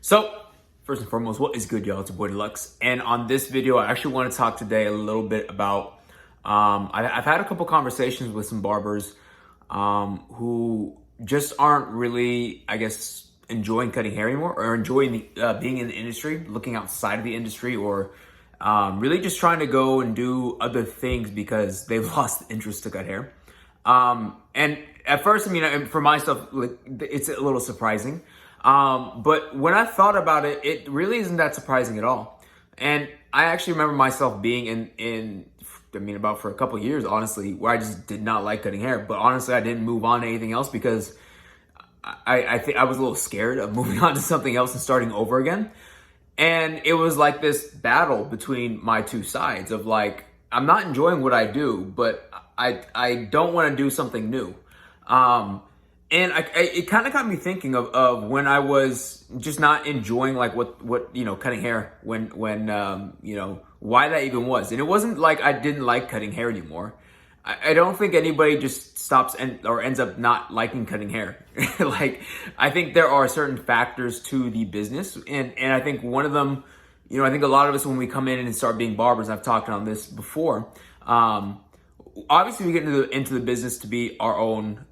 So, first and foremost, what is good, y'all? It's your boy Deluxe. And on this video, I actually want to talk today a little bit about, I've had a couple conversations with some barbers who just aren't really, I guess, enjoying cutting hair anymore, or enjoying being in the industry, looking outside of the industry, or really just trying to go and do other things because they've lost the interest to cut hair. And at first, I mean, for myself, like, it's a little surprising. But when I thought about it, it really isn't that surprising at all. And I actually remember myself being about for a couple of years, honestly, where I just did not like cutting hair. But honestly, I didn't move on to anything else because I think I was a little scared of moving on to something else and starting over again. And it was like this battle between my two sides of like, I'm not enjoying what I do, but I don't want to do something new. And it kind of got me thinking of when I was just not enjoying like what cutting hair when why that even was. And it wasn't like I didn't like cutting hair anymore. I don't think anybody just stops or ends up not liking cutting hair. Like, I think there are certain factors to the business, and I think one of them, I think a lot of us when we come in and start being barbers, I've talked on this before. Obviously, we get into the business to be our own.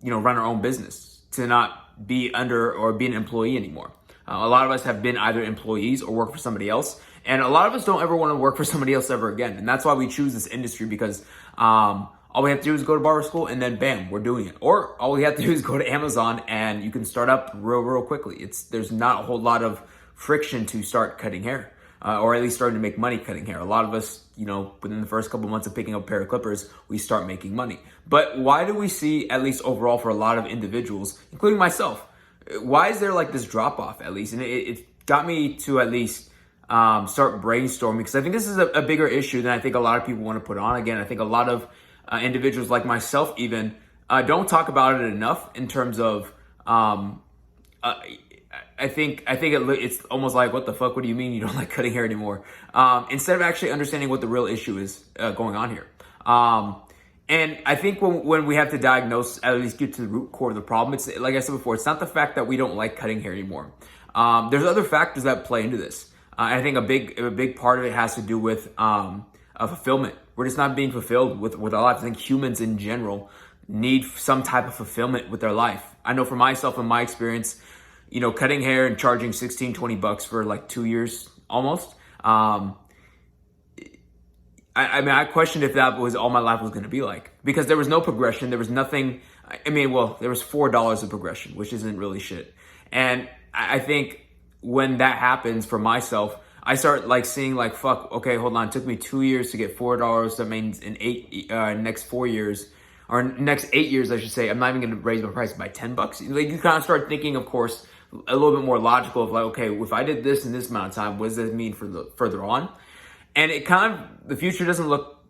Run our own business, to not be under or be an employee anymore. A lot of us have been either employees or work for somebody else. And a lot of us don't ever want to work for somebody else ever again. And that's why we choose this industry, because all we have to do is go to barber school and then bam, we're doing it. Or all we have to do is go to Amazon and you can start up real quickly. There's not a whole lot of friction to start cutting hair. Or at least starting to make money cutting hair. A lot of us, within the first couple months of picking up a pair of clippers, we start making money. But why do we see, at least overall for a lot of individuals, including myself, why is there like this drop off at least? And it got me to at least start brainstorming, because I think this is a bigger issue than I think a lot of people want to put on. Again, I think a lot of individuals like myself even don't talk about it enough in terms of I think it's almost like, what the fuck? What do you mean you don't like cutting hair anymore? Instead of actually understanding what the real issue is going on here. And I think when we have to diagnose, at least get to the root core of the problem, it's like I said before, it's not the fact that we don't like cutting hair anymore. There's other factors that play into this. I think a big part of it has to do with fulfillment. We're just not being fulfilled with our life. I think humans in general need some type of fulfillment with their life. I know for myself, in my experience, cutting hair and charging $16-20 for like 2 years almost. I questioned if that was all my life was going to be like, because there was no progression. There was nothing. There was $4 of progression, which isn't really shit. And I think when that happens for myself, I start like seeing like, fuck, okay, hold on. It took me 2 years to get $4. That means in next 4 years, or next 8 years, I should say, I'm not even going to raise my price by $10. Like, you kind of start thinking, of course, a little bit more logical of like, okay, if I did this in this amount of time, what does that mean for the further on? And it kind of, the future doesn't look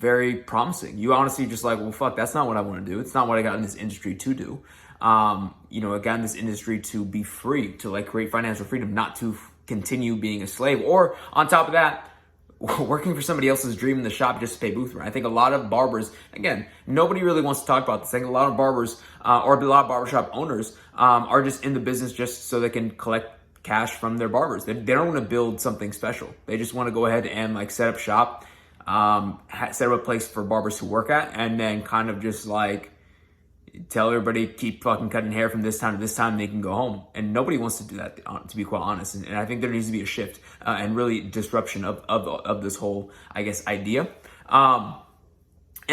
very promising. You honestly just like, well, fuck, that's not what I want to do. It's not what I got in this industry to do. I got in this industry to be free, to like create financial freedom, not to continue being a slave. Or on top of that, working for somebody else's dream in the shop just to pay booth rent. I think a lot of barbers, again, nobody really wants to talk about this. I think a lot of barbers or a lot of barbershop owners are just in the business just so they can collect cash from their barbers. They don't want to build something special. They just want to go ahead and like set up shop, set up a place for barbers to work at, and then kind of just like tell everybody, keep fucking cutting hair from this time to this time, and they can go home. And nobody wants to do that, to be quite honest. And I think there needs to be a shift and really disruption of this whole, I guess, idea. And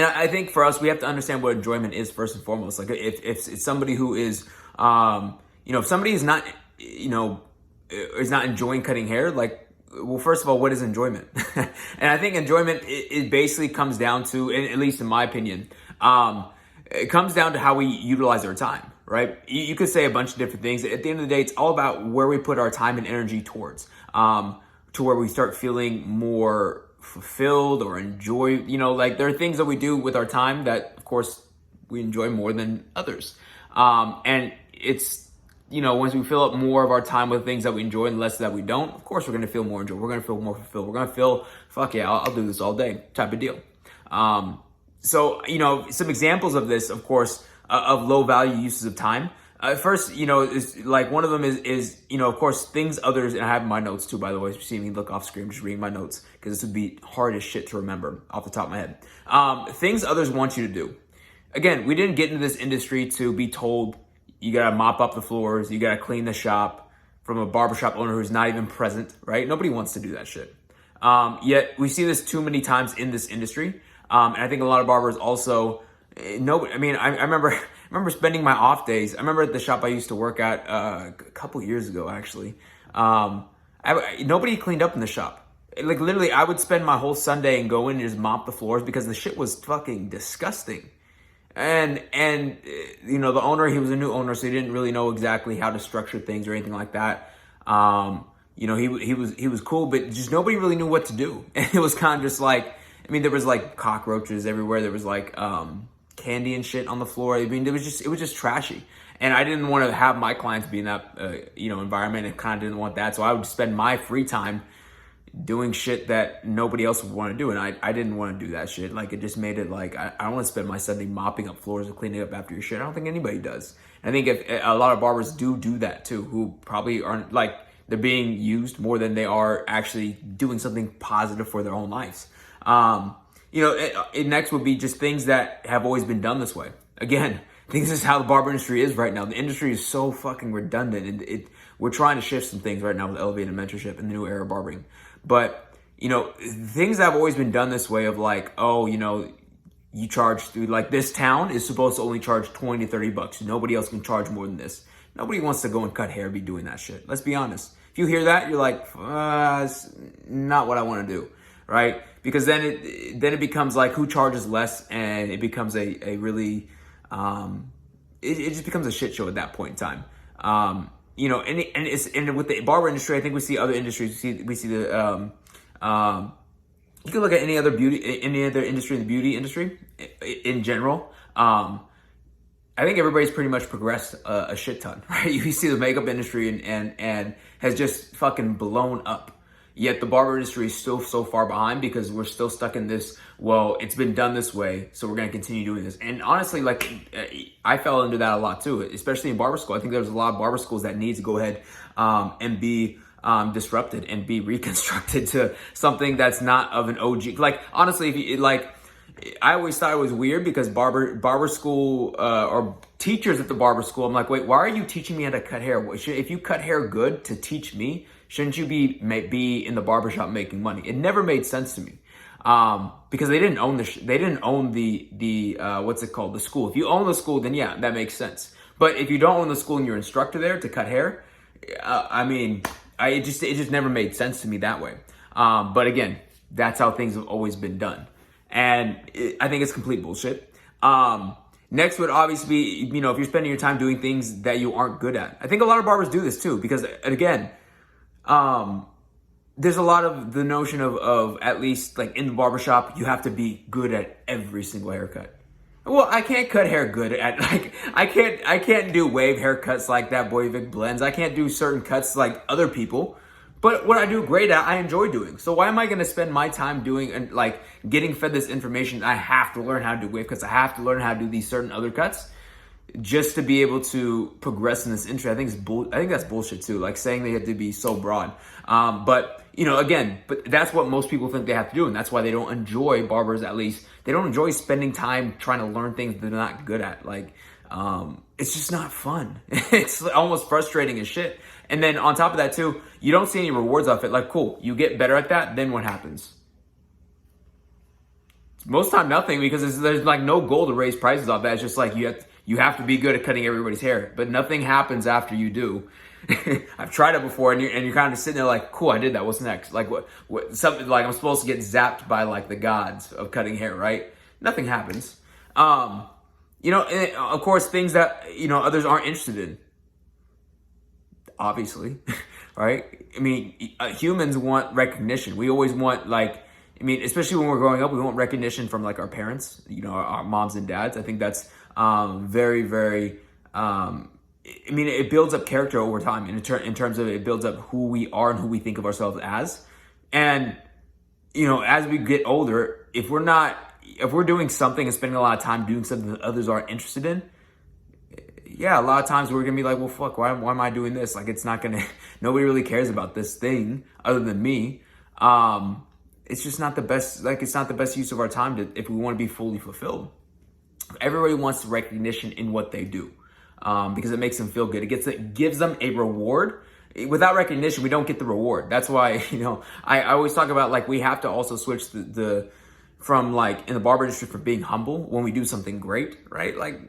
I think for us, we have to understand what enjoyment is first and foremost. Like, if it's somebody who is, if somebody is not, is not enjoying cutting hair, like, well, first of all, what is enjoyment? And I think enjoyment, it basically comes down to, at least in my opinion, it comes down to how we utilize our time, right? You could say a bunch of different things. At the end of the day, it's all about where we put our time and energy towards, to where we start feeling more fulfilled or enjoy, like there are things that we do with our time that, of course, we enjoy more than others. And it's, once we fill up more of our time with things that we enjoy and less that we don't, of course, we're going to feel more enjoyed. We're going to feel more fulfilled. We're going to feel, fuck yeah, I'll do this all day type of deal. So, some examples of this, of course, of low value uses of time First, is like one of them is of course things others, and I have my notes too, by the way. If you see me look off screen, I'm just reading my notes because this would be hard as shit to remember off the top of my head. Things others want you to do. Again, we didn't get into this industry to be told you gotta mop up the floors, you gotta clean the shop from a barbershop owner who's not even present, right? Nobody wants to do that shit. Yet we see this too many times in this industry. And I think a lot of barbers also, I remember spending my off days. I remember at the shop I used to work at a couple years ago, actually. Nobody cleaned up in the shop. Like literally, I would spend my whole Sunday and go in and just mop the floors because the shit was fucking disgusting. And the owner, he was a new owner, so he didn't really know exactly how to structure things or anything like that. He was cool, but just nobody really knew what to do. And it was kind of just like, there was like cockroaches everywhere. There was like candy and shit on the floor. It was just trashy. And I didn't want to have my clients be in that environment, and kind of didn't want that. So I would spend my free time doing shit that nobody else would want to do, and I didn't want to do that shit. Like, it just made it like I don't want to spend my Sunday mopping up floors or cleaning up after your shit. I don't think anybody does. And I think if a lot of barbers do that too, who probably aren't, like, they're being used more than they are actually doing something positive for their own lives. Next would be just things that have always been done this way. Again, I think this is how the barber industry is right now. The industry is so fucking redundant, and we're trying to shift some things right now with elevated mentorship and the new era of barbering. But, things that have always been done this way of like, you charge through, like, this town is supposed to only charge 20 to 30 bucks. Nobody else can charge more than this. Nobody wants to go and cut hair, be doing that shit. Let's be honest. If you hear that, you're like, it's not what I want to do, right? Because then it becomes like, who charges less, and it becomes a really, it just becomes a shit show at that point in time. And with the barber industry, I think we see other industries. We see the you can look at any other industry, the beauty industry in general. I think everybody's pretty much progressed a shit ton, right? You see the makeup industry and has just fucking blown up. Yet the barber industry is still so far behind because we're still stuck in this, well, it's been done this way, so we're going to continue doing this. And honestly, like, I fell into that a lot too, especially in barber school. I think there's a lot of barber schools that need to go ahead and be disrupted and be reconstructed to something that's not of an OG. Like, honestly, if you, like, I always thought it was weird because barber school or teachers at the barber school, I'm like, wait, why are you teaching me how to cut hair? If you cut hair good to teach me, shouldn't you be in the barbershop making money? It never made sense to me because they didn't own the what's it called, the school. If you own the school, then yeah, that makes sense. But if you don't own the school and you're an instructor there to cut hair, it just never made sense to me that way. But again, that's how things have always been done. And I think it's complete bullshit. Next would obviously be, if you're spending your time doing things that you aren't good at. I think a lot of barbers do this too, because again, there's a lot of the notion of at least like in the barbershop, you have to be good at every single haircut. Well, I can't cut hair good at, like, I can't do wave haircuts like that boy Vic blends. I can't do certain cuts like other people. But what I do great at, I enjoy doing. So why am I going to spend my time doing and like getting fed this information? I have to learn how to do wave cuts. I have to learn how to do these certain other cuts just to be able to progress in this industry. I think that's bullshit too. Like saying they have to be so broad. But that's what most people think they have to do. And that's why they don't enjoy, barbers at least, they don't enjoy spending time trying to learn things they're not good at. Like, it's just not fun. It's almost frustrating as shit. And then on top of that too, you don't see any rewards off it. Like, cool, you get better at that, then what happens? Most time nothing, because there's like no goal to raise prices off that. It's just like you have to be good at cutting everybody's hair, but nothing happens after you do. I've tried it before, and you're kind of sitting there like, cool, I did that. What's next? Like what something like I'm supposed to get zapped by like the gods of cutting hair, right? Nothing happens. And of course, things that others aren't interested in. Obviously, right? I mean, humans want recognition. We always want especially when we're growing up, we want recognition from like our parents, our moms and dads. I think that's very, very. It builds up character over time in terms of it builds up who we are and who we think of ourselves as. And as we get older, if we're doing something and spending a lot of time doing something that others aren't interested in, yeah, a lot of times we're gonna be like, well, fuck, why am I doing this? Like, it's not gonna, nobody really cares about this thing other than me. It's just not the best, like, it's not the best use of our time if we want to be fully fulfilled. Everybody wants recognition in what they do, because it makes them feel good. It gives them a reward. Without recognition, we don't get the reward. That's why, I always talk about, like, we have to also switch from, like, in the barber industry, from being humble when we do something great, right? Like,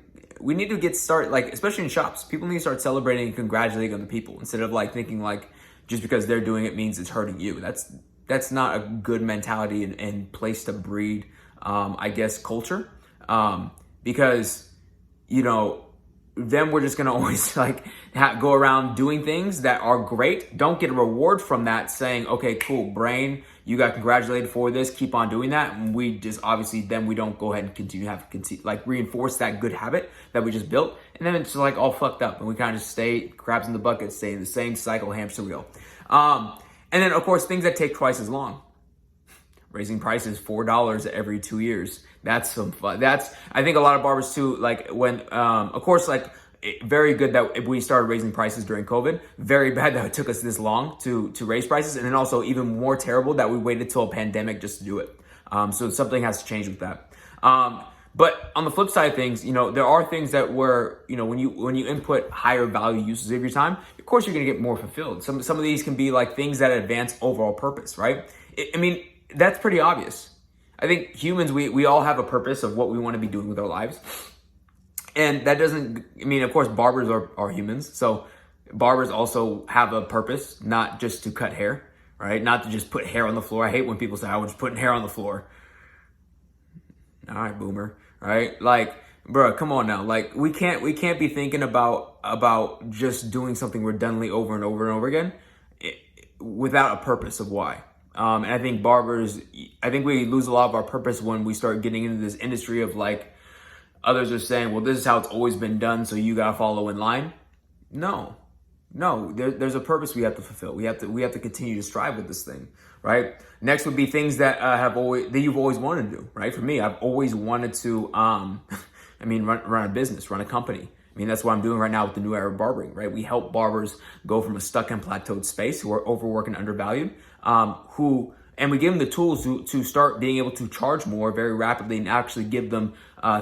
we need to start, like, especially in shops, people need to start celebrating and congratulating other people instead of, like, thinking, like, just because they're doing it means it's hurting you. That's not a good mentality and place to breed, I guess, culture. Because, then we're just going to always like go around doing things that are great. Don't get a reward from that saying, okay, cool, brain, you got congratulated for this. Keep on doing that. And we just obviously then we don't go ahead and continue to like reinforce that good habit that we just built. And then it's like all fucked up and we kind of just stay crabs in the bucket, stay in the same cycle, hamster wheel. And then of course, things that take twice as long. Raising prices $4 every 2 years. That's some fun. I think a lot of barbers too, like when, of course, like very good that we started raising prices during COVID. Very bad that it took us this long to raise prices. And then also even more terrible that we waited till a pandemic just to do it. So something has to change with that. But on the flip side of things, there are things that when you input higher value uses of your time, of course you're going to get more fulfilled. Some of these can be like things that advance overall purpose, right? That's pretty obvious. I think humans, we all have a purpose of what we want to be doing with our lives. And that doesn't, of course, barbers are humans. So barbers also have a purpose, not just to cut hair, right? Not to just put hair on the floor. I hate when people say, I was just putting hair on the floor. All right, boomer, right? Like, bro, come on now. Like, we can't be thinking about just doing something redundantly over and over and over again without a purpose of why. And I think we lose a lot of our purpose when we start getting into this industry of like, others are saying, well, this is how it's always been done, so you gotta follow in line. No, there's a purpose we have to fulfill. We have to continue to strive with this thing, right? Next would be things that you've always wanted to do, right? For me, I've always wanted to, run a business, run a company. That's what I'm doing right now with the New Era Barbering, right? We help barbers go from a stuck and plateaued space who are overworked and undervalued, and we give them the tools to start being able to charge more very rapidly and actually give them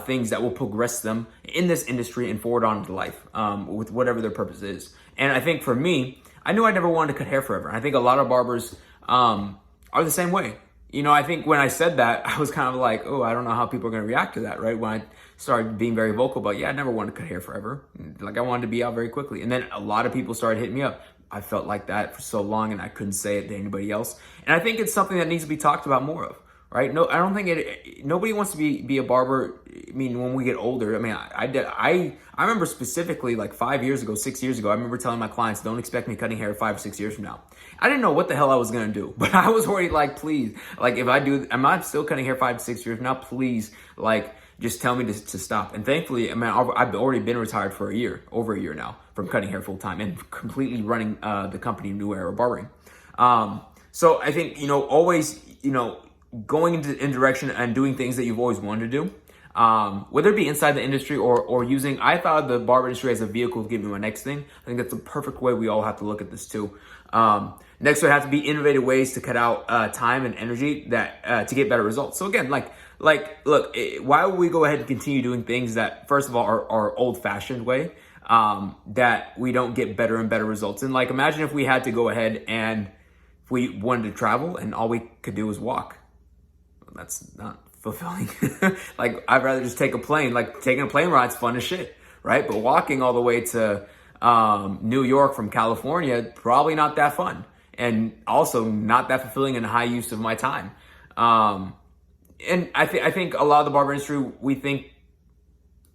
things that will progress them in this industry and forward on into life with whatever their purpose is. And I think for me, I knew I never wanted to cut hair forever. I think a lot of barbers are the same way. I think when I said that, I was kind of like, oh, I don't know how people are going to react to that, right? When I started being very vocal about, I never wanted to cut hair forever. Like, I wanted to be out very quickly. And then a lot of people started hitting me up. I felt like that for so long and I couldn't say it to anybody else. And I think it's something that needs to be talked about more of, right? No, I don't think nobody wants to be a barber. When we get older, I remember specifically like 5 years ago, 6 years ago, I remember telling my clients, don't expect me cutting hair 5 or 6 years from now. I didn't know what the hell I was going to do, but I was already like, please, like if am I still cutting hair 5 to 6 years from now? Please, like, just tell me to stop. And thankfully, I've already been retired for over a year now from cutting hair full time and completely running the company New Era Barbering. So I think, always, going in direction and doing things that you've always wanted to do, whether it be inside the industry or using, I thought of the barber industry as a vehicle to get me my next thing. I think that's the perfect way we all have to look at this too. Next would have to be innovative ways to cut out time and energy that to get better results. So again, look, why would we go ahead and continue doing things that, first of all, are old-fashioned way, that we don't get better and better results? And like, imagine if we had to go ahead and if we wanted to travel and all we could do was walk. Well, that's not fulfilling. Like, I'd rather just take a plane. Like, taking a plane ride's fun as shit, right? But walking all the way to New York from California, probably not that fun. And also not that fulfilling and high use of my time. And I think a lot of the barber industry, we think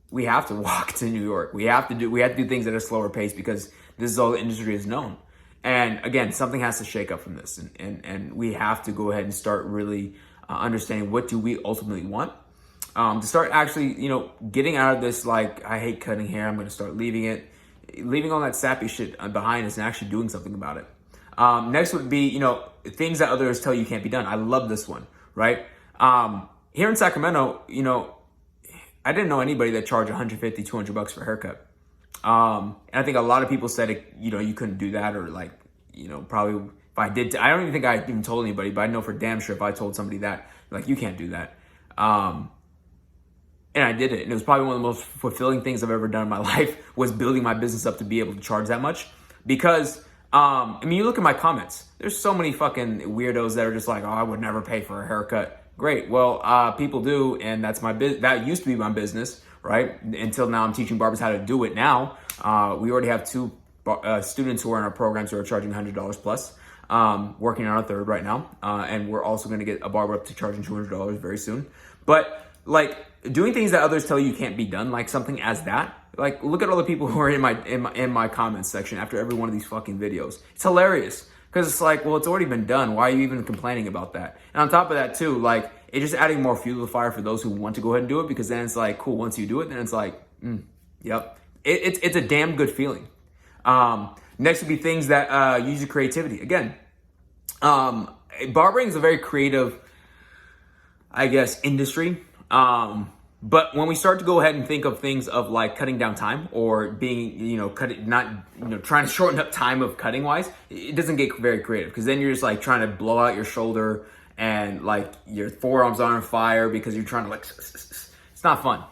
we have to walk to New York. We have to do things at a slower pace because this is all the industry is known. And again, something has to shake up from this. And we have to go ahead and start really understanding what do we ultimately want. To start actually, getting out of this, like, I hate cutting hair, I'm going to start leaving all that sappy shit behind us and actually doing something about it. Next would be, things that others tell you can't be done. I love this one, right? Here in Sacramento, I didn't know anybody that charged $150, $200 for a haircut. And I think a lot of people said, you couldn't do that, or like, probably if I did, I don't even think I even told anybody, but I know for damn sure if I told somebody that, like, you can't do that. And I did it. And it was probably one of the most fulfilling things I've ever done in my life, was building my business up to be able to charge that much. Because, you look at my comments, there's so many fucking weirdos that are just like, oh, I would never pay for a haircut. Great. Well, people do. And that's that used to be my business, right? Until now I'm teaching barbers how to do it now. We already have 2 students who are in our programs who are charging $100 plus, working on our 3rd right now. And we're also going to get a barber up to charging $200 very soon. But like, doing things that others tell you can't be done, like something as that, like, look at all the people who are in my comments section after every one of these fucking videos. It's hilarious, because it's like, well, it's already been done. Why are you even complaining about that? And on top of that too, like, it's just adding more fuel to the fire for those who want to go ahead and do it, because then it's like, cool, once you do it, then it's like, yep. It's a damn good feeling. Next would be things that use your creativity. Again, barbering is a very creative, I guess, industry. But when we start to go ahead and think of things of like cutting down time, or being, trying to shorten up time of cutting wise, it doesn't get very creative, because then you're just like trying to blow out your shoulder and like your forearms are on fire because you're trying to like, it's not fun.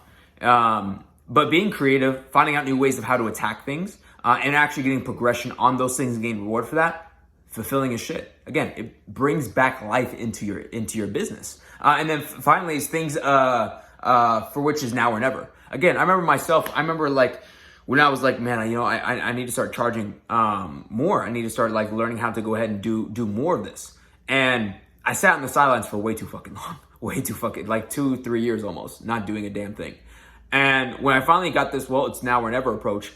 But being creative, finding out new ways of how to attack things, and actually getting progression on those things and getting reward for that, fulfilling as shit. Again, it brings back life into your business. And then finally is things for which is now or never. Again, I remember like when I was like, man, I need to start charging more. I need to start like learning how to go ahead and do more of this. And I sat on the sidelines for way too fucking long, like 2-3 years almost, not doing a damn thing. And when I finally got this, well, it's now or never approach,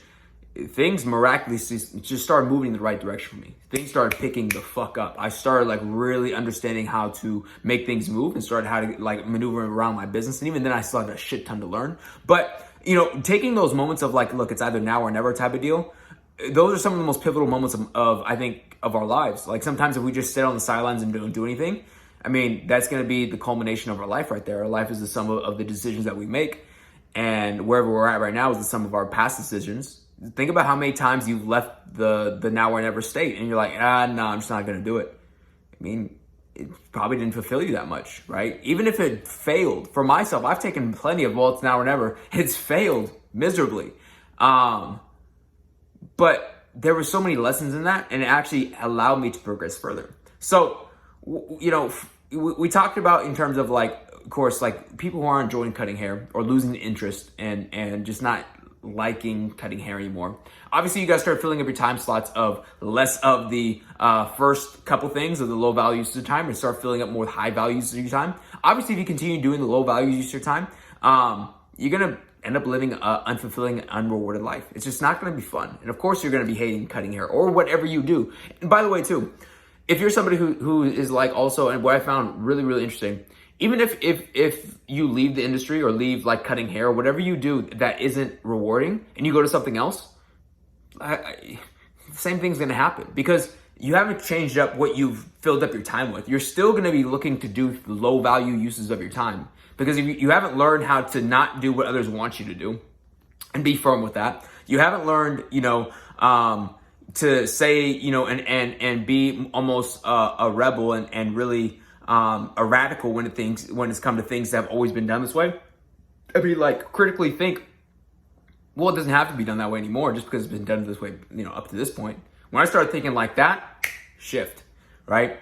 things miraculously just started moving in the right direction for me. Things started picking the fuck up. I started like really understanding how to make things move, and started how to like maneuver around my business. And even then I still had a shit ton to learn. But, taking those moments of like, look, it's either now or never type of deal, those are some of the most pivotal moments of I think, of our lives. Like, sometimes if we just sit on the sidelines and don't do anything, that's going to be the culmination of our life right there. Our life is the sum of the decisions that we make. And wherever we're at right now is the sum of our past decisions. Think about how many times you've left the now or never state, and you're like, no, I'm just not going to do it. It probably didn't fulfill you that much, right? Even if it failed. For myself, I've taken plenty of, well, it's now or never. It's failed miserably. But there were so many lessons in that, and it actually allowed me to progress further. So, we talked about in terms of like, of course, like people who aren't enjoying cutting hair or losing interest and just not liking cutting hair anymore. Obviously, you guys start filling up your time slots of less of the first couple things of the low value use of time, and start filling up more high value use of your time. Obviously, if you continue doing the low value use of your time, you're going to end up living an unfulfilling, unrewarded life. It's just not going to be fun. And of course, you're going to be hating cutting hair or whatever you do. And by the way, too, if you're somebody who is like also, and what I found really, really interesting, even if you leave the industry or leave like cutting hair or whatever you do that isn't rewarding, and you go to something else, the same thing's going to happen, because you haven't changed up what you've filled up your time with. You're still going to be looking to do low value uses of your time, because if you haven't learned how to not do what others want you to do and be firm with that. You haven't learned, to say, and be almost a rebel and really a radical when it's come to things that have always been done this way. Like critically think, well, it doesn't have to be done that way anymore just because it's been done this way, up to this point. When I started thinking like that, shift, right?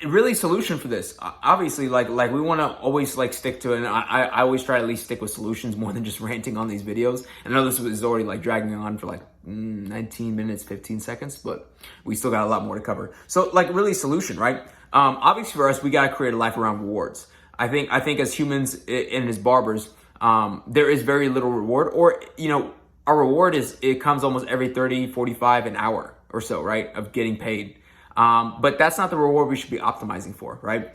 Really solution for this. Obviously, like we want to always like stick to it. And I always try to at least stick with solutions more than just ranting on these videos. And I know this is already like dragging on for like 19 minutes, 15 seconds, but we still got a lot more to cover. So like really solution, right? Obviously for us, we got to create a life around rewards. I think as humans and as barbers, there is very little reward, or, our reward it comes almost every 30, 45 an hour or so, right? Of getting paid. But that's not the reward we should be optimizing for, right?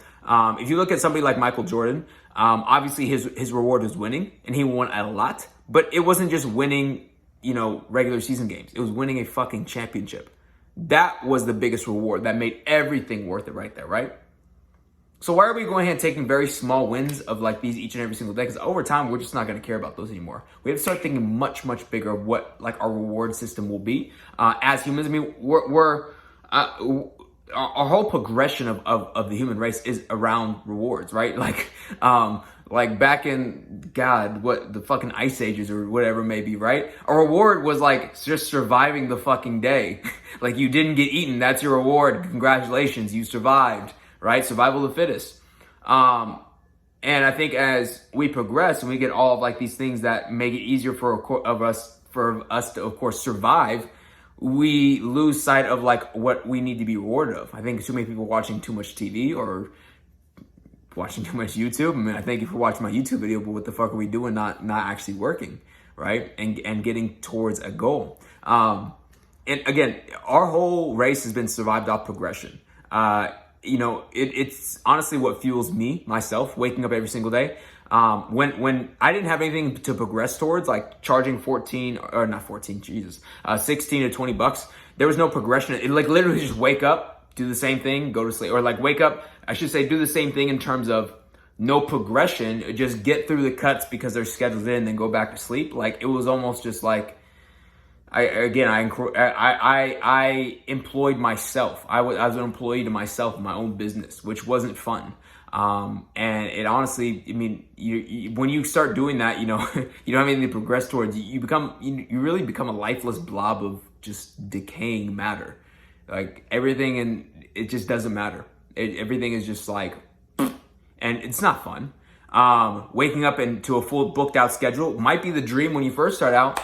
If you look at somebody like Michael Jordan, obviously his reward was winning, and he won a lot, but it wasn't just winning, regular season games. It was winning a fucking championship. That was the biggest reward that made everything worth it right there, right? So why are we going ahead and taking very small wins of like these each and every single day? Because over time, we're just not going to care about those anymore. We have to start thinking much, much bigger of what like our reward system will be as humans. I mean, our whole progression of the human race is around rewards, right? Like back in what the fucking ice ages or whatever it may be, right? A reward was like just surviving the fucking day. Like you didn't get eaten, that's your reward. Congratulations, you survived, right? Survival of the fittest. And I think as we progress and we get all of like these things that make it easier for us to of course survive, we lose sight of like what we need to be rewarded of. I think too many people watching too much TV or watching too much YouTube. I mean, I think if you're watching my YouTube video, but what the fuck are we doing? Not actually working, right? And getting towards a goal. And again, our whole race has been survived off progression. You know, it's honestly what fuels me, myself, waking up every single day. When I didn't have anything to progress towards, like charging 16 to 20 bucks, there was no progression. It like literally just wake up, do the same thing, go to sleep, or like wake up, I should say do the same thing in terms of no progression, just get through the cuts because they're scheduled in and then go back to sleep. Like it was almost just like, I employed myself. I was an employee to myself in my own business, which wasn't fun. And it honestly, I mean, you when you start doing that, you know, you don't have anything to progress towards. You really become a lifeless blob of just decaying matter. Like everything, and it just doesn't matter. Everything is just like, and it's not fun. Waking up into a full booked out schedule might be the dream when you first start out.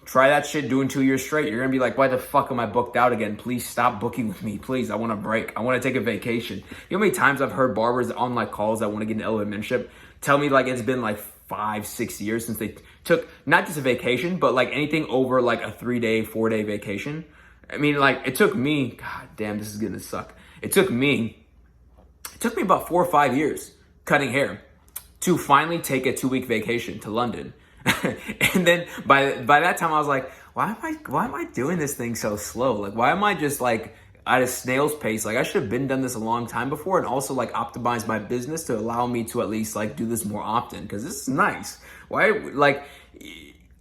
Try that shit doing 2 years straight. You're gonna be like, why the fuck am I booked out again? Please stop booking with me. Please, I want a break. I want to take a vacation. You know how many times I've heard barbers on like calls that want to get an elevator membership tell me like it's been like 5-6 years since they took not just a vacation, but like anything over like a 3-day, 4-day vacation. I mean, like it took me, god damn, this is gonna suck. It took me about 4 or 5 years cutting hair to finally take a 2-week vacation to London. And then by that time I was like, why am I doing this thing so slow? Like, why am I just like at a snail's pace? Like I should have done this a long time before, and also like optimize my business to allow me to at least like do this more often, because this is nice. Why, like,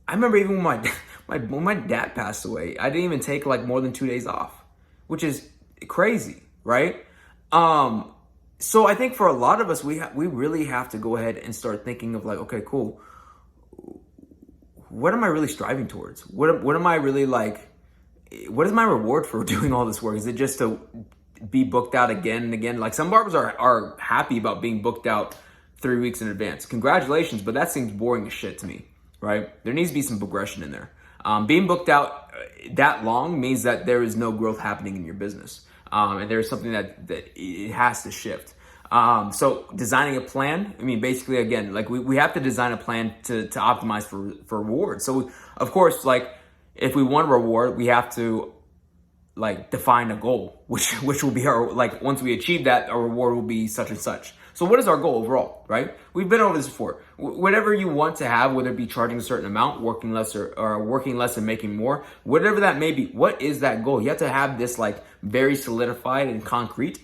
I remember even when my dad passed away, I didn't even take like more than 2 days off, which is crazy, right? So I think for a lot of us, we really have to go ahead and start thinking of like, okay, cool. What am I really striving towards? What am I really like? What is my reward for doing all this work? Is it just to be booked out again and again? Like some barbers are happy about being booked out 3 weeks in advance. Congratulations, but that seems boring as shit to me, right? There needs to be some progression in there. Being booked out that long means that there is no growth happening in your business. And there's something that it has to shift. So designing a plan, I mean, basically, again, like we have to design a plan to optimize for reward. So of course, like if we want a reward, we have to like define a goal, which will be our, like, once we achieve that, our reward will be such and such. So what is our goal overall, right? We've been over this before. Whatever you want to have, whether it be charging a certain amount, working less or working less and making more, whatever that may be, what is that goal? You have to have this like very solidified and concrete.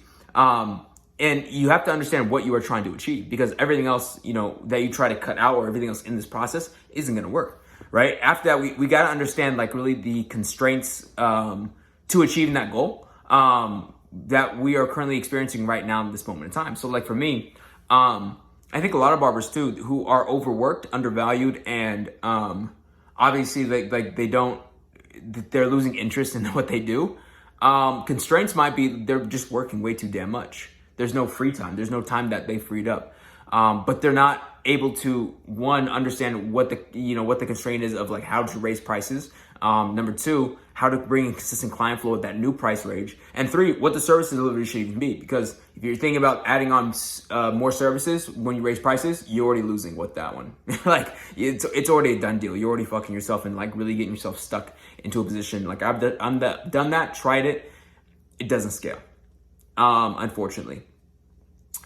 And you have to understand what you are trying to achieve, because everything else, you know, that you try to cut out or everything else in this process isn't going to work, right? After that, we got to understand like really the constraints to achieving that goal that we are currently experiencing right now in this moment in time. So like for me, I think a lot of barbers too, who are overworked, undervalued, and obviously they're losing interest in what they do. Constraints might be they're just working way too damn much. There's no free time. There's no time that they freed up. But they're not able to, one, understand what the constraint is of like how to raise prices. Number two, how to bring in consistent client flow at that new price range. And three, what the service delivery should even be. Because if you're thinking about adding on more services when you raise prices, you're already losing with that one. Like it's already a done deal. You're already fucking yourself and like really getting yourself stuck into a position. Like I've done that, tried it. It doesn't scale. Unfortunately.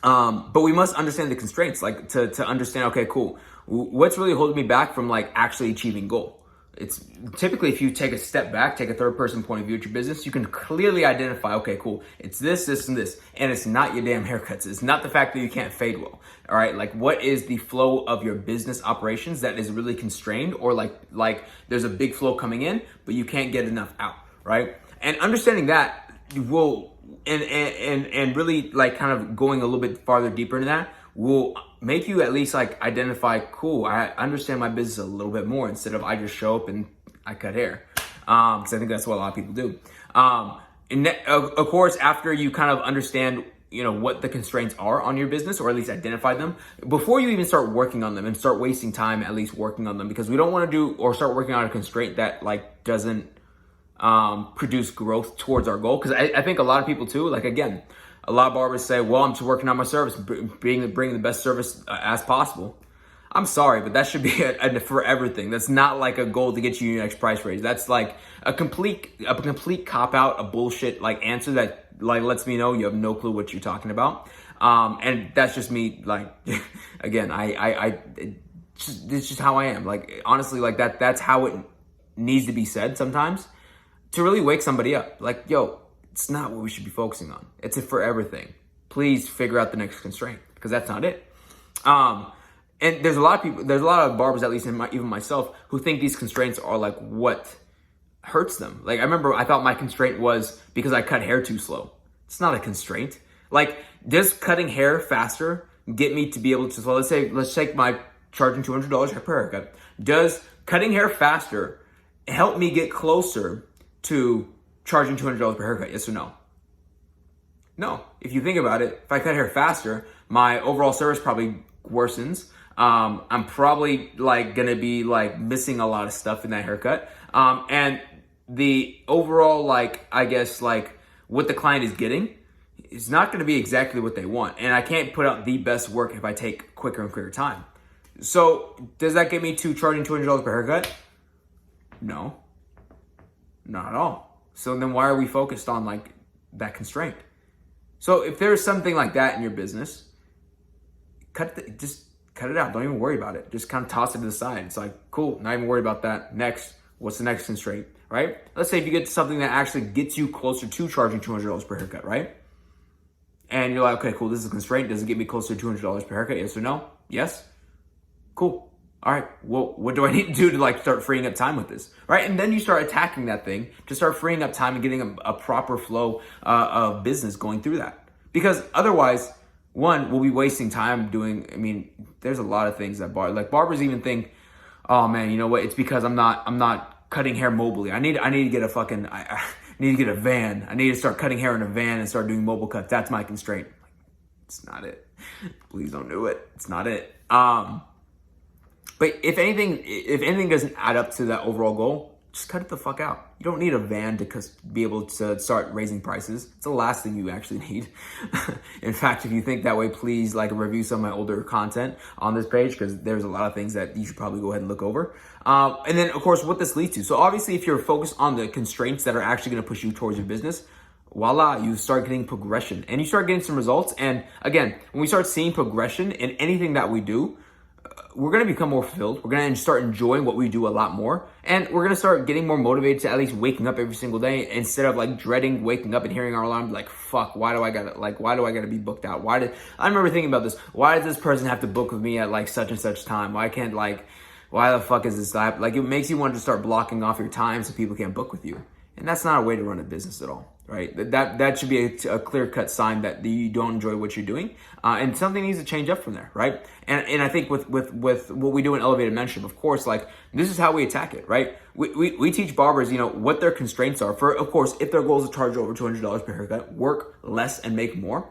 But we must understand the constraints, like to understand, okay, cool. What's really holding me back from like actually achieving goal? it's typically, if you take a step back, take a third person point of view at your business, you can clearly identify, okay, cool, it's this, this, and this. And it's not your damn haircuts. It's not the fact that you can't fade well. All right. Like, what is the flow of your business operations that is really constrained, or like there's a big flow coming in, but you can't get enough out. Right. And understanding that will, and really like kind of going a little bit farther deeper into that will make you at least like identify, cool, I understand my business a little bit more, instead of I just show up and I cut hair. Because I think that's what a lot of people do. Of course, after you kind of understand, what the constraints are on your business, or at least identify them, before you even start working on them and start wasting time at least working on them, because we don't want to do or start working on a constraint that like doesn't produce growth towards our goal. Because I think a lot of people too, like, again, a lot of barbers say, well, I'm just working on my service, bringing the best service as possible. I'm sorry, but that should be a forever thing. That's not like a goal to get you your next price raise. That's like a complete cop out, a bullshit like answer that like lets me know you have no clue what you're talking about. And that's just me. Like, again, it's just how I am. Like, honestly, like that's how it needs to be said sometimes to really wake somebody up. Like, yo, it's not what we should be focusing on. It's a forever thing. Please figure out the next constraint, because that's not it. And there's a lot of barbers, at least even myself, who think these constraints are like what hurts them. Like, I remember I thought my constraint was because I cut hair too slow. It's not a constraint. Like, does cutting hair faster get me to be able to, so let's take my charging $200 per haircut. Does cutting hair faster help me get closer to charging $200 per haircut? Yes or no? No. If you think about it, if I cut hair faster, my overall service probably worsens. I'm probably like gonna be like missing a lot of stuff in that haircut. And the overall, like, I guess like what the client is getting is not gonna be exactly what they want. And I can't put out the best work if I take quicker and quicker time. So does that get me to charging $200 per haircut? No, not at all. So then why are we focused on like that constraint? So if there's something like that in your business, just cut it out. Don't even worry about it. Just kind of toss it to the side. It's like, cool, not even worry about that. Next, what's the next constraint, right? Let's say if you get to something that actually gets you closer to charging $200 per haircut, right? And you're like, okay, cool, this is a constraint. Does it get me closer to $200 per haircut? Yes or no? Yes? Cool. All right, well, what do I need to do to like start freeing up time with this, right? And then you start attacking that thing to start freeing up time and getting a proper flow of business going through that. Because otherwise, one, we'll be wasting time doing, I mean, there's a lot of things that barbers even think, oh man, you know what? It's because I'm not cutting hair mobily. I need to get I need to get a van. I need to start cutting hair in a van and start doing mobile cuts. That's my constraint. It's not it. Please don't do it. It's not it. But if anything doesn't add up to that overall goal, just cut it the fuck out. You don't need a van to be able to start raising prices. It's the last thing you actually need. In fact, if you think that way, please like review some of my older content on this page, because there's a lot of things that you should probably go ahead and look over. And then, of course, what this leads to. So obviously, if you're focused on the constraints that are actually going to push you towards your business, voila, you start getting progression and you start getting some results. And again, when we start seeing progression in anything that we do, we're going to become more fulfilled. We're going to start enjoying what we do a lot more. And we're going to start getting more motivated to at least waking up every single day, instead of like dreading waking up and hearing our alarm, like, fuck, why do I gotta be booked out? I remember thinking about this. Why does this person have to book with me at like such and such time? Why the fuck is this type? Like, it makes you want to start blocking off your time so people can't book with you. And that's not a way to run a business at all, right? That should be a clear-cut sign that you don't enjoy what you're doing, and something needs to change up from there, right? And I think with what we do in Elevated Mentorship, of course, like, this is how we attack it, right? We teach barbers, what their constraints are. For, of course, if their goal is to charge over $200 per haircut, work less and make more.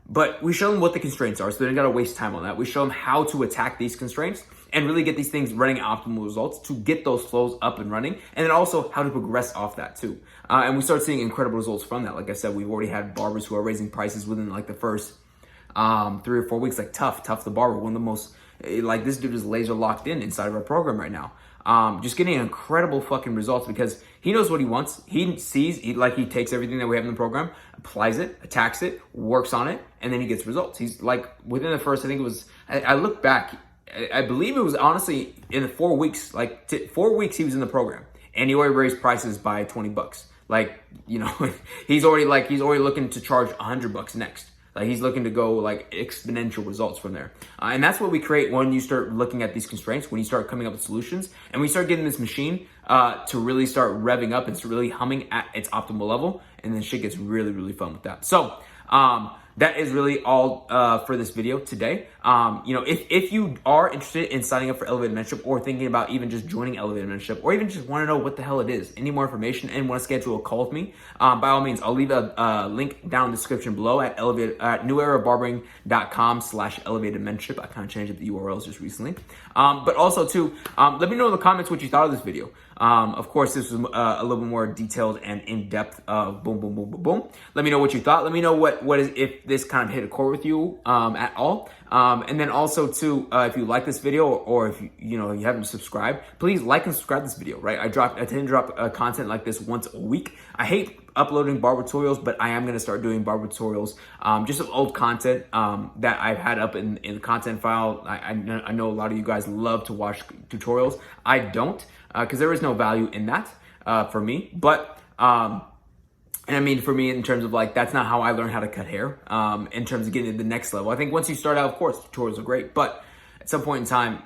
But we show them what the constraints are, so they don't gotta waste time on that. We show them how to attack these constraints and really get these things running optimal results to get those flows up and running, and then also how to progress off that too. And we start seeing incredible results from that. Like I said, we've already had barbers who are raising prices within like the first 3 or 4 weeks, like Tough the barber, one of the most, like, this dude is laser locked inside of our program right now. Just getting incredible fucking results because he knows what he wants. He takes everything that we have in the program, applies it, attacks it, works on it, and then he gets results. He's like, within the first, I think it was, I look back, I believe it was honestly in the 4 weeks, 4 weeks he was in the program, and he already raised prices by $20. Like, you know, he's already looking to charge $100 next. Like, he's looking to go like exponential results from there. And that's what we create when you start looking at these constraints, when you start coming up with solutions, and we start getting this machine to really start revving up and to really humming at its optimal level. And then shit gets really, really fun with that. So, that is really all for this video today. You know, if you are interested in signing up for Elevated Mentorship, or thinking about even just joining Elevated Mentorship, or even just want to know what the hell it is, any more information, and want to schedule a call with me, by all means, I'll leave a link down in the description below at neweraBarbering.com/elevated mentorship. I kind of changed the URLs just recently. But also too, let me know in the comments what you thought of this video. Of course, this was a little bit more detailed and in-depth boom, boom, boom, boom, boom. Let me know what you thought. Let me know what is, if this kind of hit a chord with you at all. And then also too, if you like this video, or if you haven't subscribed, please like and subscribe to this video, right? I tend to drop content like this once a week. I hate uploading barber tutorials, but I am going to start doing barber tutorials, just some old content that I've had up in the content file. I know a lot of you guys love to watch tutorials. I don't, because there is no value in that for me. But and I mean, for me, in terms of like, that's not how I learned how to cut hair. In terms of getting to the next level, I think once you start out, of course, tutorials are great. But at some point in time,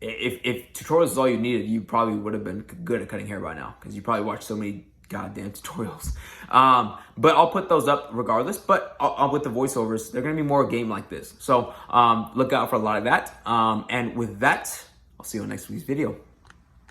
if tutorials is all you needed, you probably would have been good at cutting hair by now, because you probably watched so many goddamn tutorials. But I'll put those up regardless. But with the voiceovers, they're gonna be more a game like this. So look out for a lot of that. And with that, I'll see you on next week's video.